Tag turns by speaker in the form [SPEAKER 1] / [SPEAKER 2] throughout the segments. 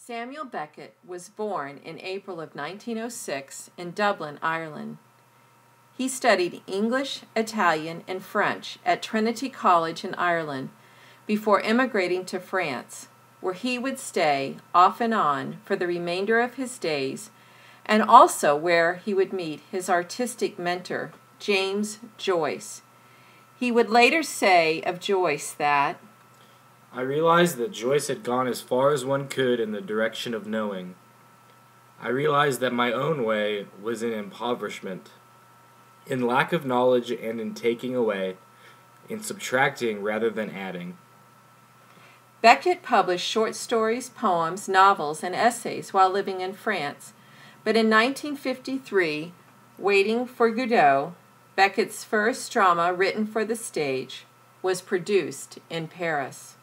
[SPEAKER 1] Samuel Beckett was born in April of 1906 in Dublin, Ireland. He studied English, Italian, and French at Trinity College in Ireland before immigrating to France, where he would stay off and on for the remainder of his days, and also where he would meet his artistic mentor, James Joyce. He would later say of Joyce that,
[SPEAKER 2] "I realized that Joyce had gone as far as one could in the direction of knowing. I realized that my own way was in impoverishment, in lack of knowledge and in taking away, in subtracting rather than adding."
[SPEAKER 1] Beckett published short stories, poems, novels, and essays while living in France, but in 1953, Waiting for Godot, Beckett's first drama written for the stage, was produced in Paris.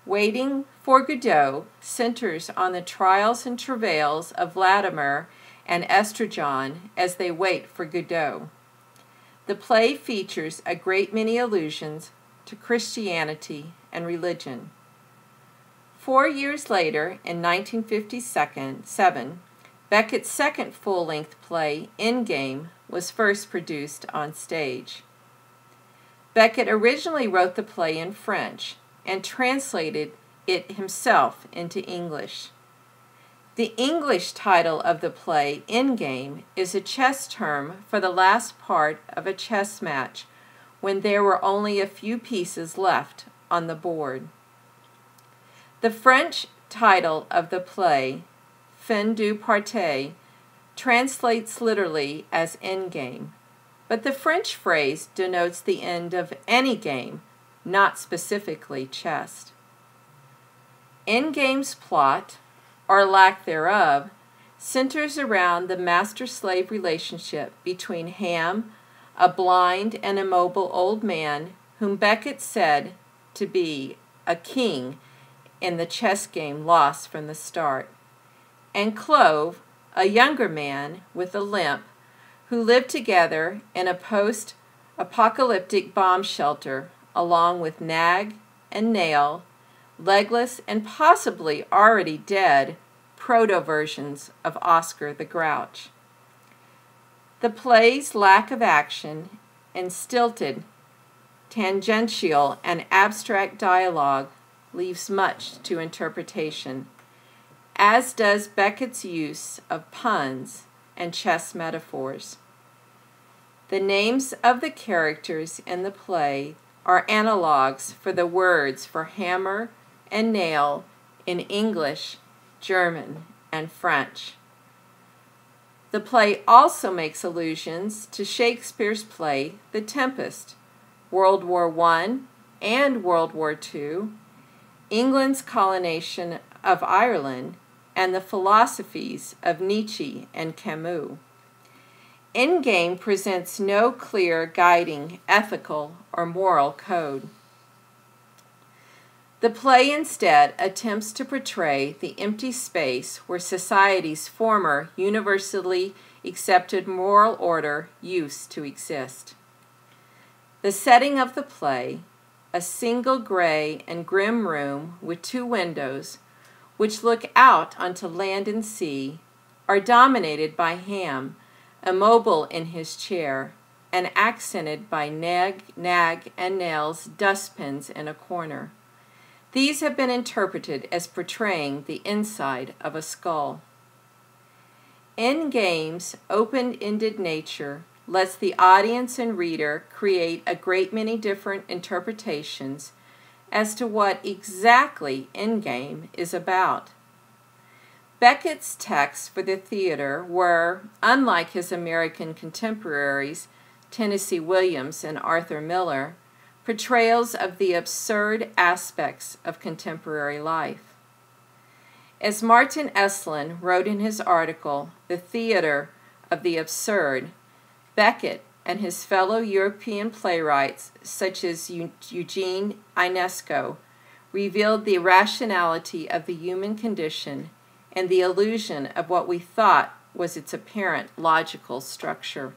[SPEAKER 1] Waiting for Godot centers on the trials and travails of Vladimir and Estragon as they wait for Godot. The play features a great many allusions to Christianity and religion. 4 years later, in 1957, Beckett's second full-length play, Endgame, was first produced on stage. Beckett originally wrote the play in French and translated it himself into English. The English title of the play, Endgame, is a chess term for the last part of a chess match when there were only a few pieces left on the board. The French title of the play, Fin du Partie, translates literally as endgame, but the French phrase denotes the end of any game, not specifically chess. Endgame's plot, or lack thereof, centers around the master-slave relationship between Ham, a blind and immobile old man whom Beckett said to be a king in the chess game lost from the start, and Clove, a younger man with a limp, who lived together in a post-apocalyptic bomb shelter along with Nag and Nail, legless and possibly already dead proto-versions of Oscar the Grouch. The play's lack of action and stilted, tangential, and abstract dialogue leaves much to interpretation, as does Beckett's use of puns and chess metaphors. The names of the characters in the play are analogues for the words for hammer and nail in English, German, and French. The play also makes allusions to Shakespeare's play The Tempest, World War I and World War II, England's colonization of Ireland, and the philosophies of Nietzsche and Camus. Endgame presents no clear guiding ethical or moral code. The play instead attempts to portray the empty space where society's former universally accepted moral order used to exist. The setting of the play, a single gray and grim room with 2 windows, which look out onto land and sea, are dominated by Ham, immobile in his chair, and accented by Nag, and Nail's dustbins in a corner. These have been interpreted as portraying the inside of a skull. Endgame's open-ended nature lets the audience and reader create a great many different interpretations as to what exactly Endgame is about. Beckett's texts for the theater were, unlike his American contemporaries, Tennessee Williams and Arthur Miller, portrayals of the absurd aspects of contemporary life. As Martin Esslin wrote in his article, The Theater of the Absurd, Beckett and his fellow European playwrights, such as Eugene Ionesco, revealed the irrationality of the human condition and the illusion of what we thought was its apparent logical structure.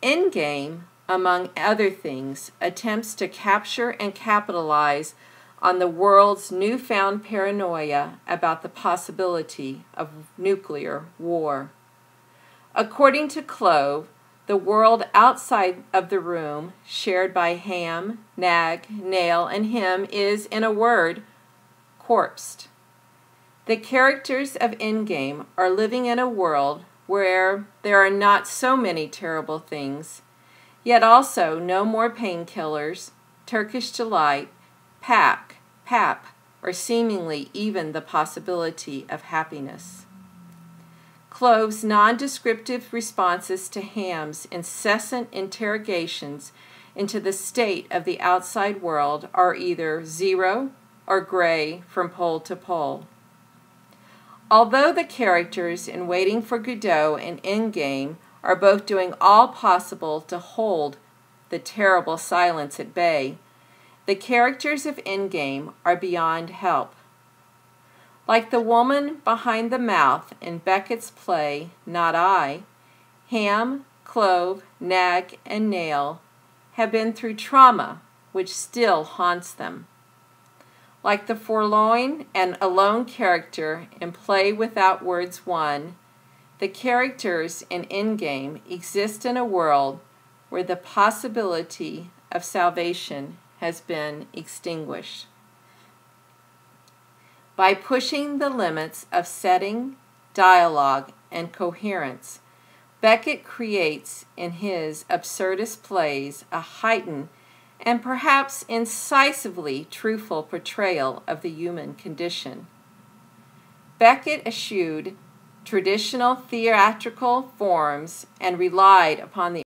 [SPEAKER 1] Endgame, among other things, attempts to capture and capitalize on the world's newfound paranoia about the possibility of nuclear war. According to Clove, the world outside of the room, shared by Ham, Nag, Nail, and him, is, in a word, corpsed. The characters of Endgame are living in a world where there are not so many terrible things, yet also no more painkillers, Turkish delight, pap, or seemingly even the possibility of happiness. Clove's non-descriptive responses to Ham's incessant interrogations into the state of the outside world are either zero or gray from pole to pole. Although the characters in Waiting for Godot and Endgame are both doing all possible to hold the terrible silence at bay, the characters of Endgame are beyond help. Like the woman behind the mouth in Beckett's play Not I, Ham, Clove, Nag, and Nail have been through trauma which still haunts them. Like the forlorn and alone character in Play Without Words 1, the characters in Endgame exist in a world where the possibility of salvation has been extinguished. By pushing the limits of setting, dialogue, and coherence, Becket creates in his absurdist plays a heightened and perhaps incisively truthful portrayal of the human condition. Becket eschewed traditional theatrical forms and relied upon the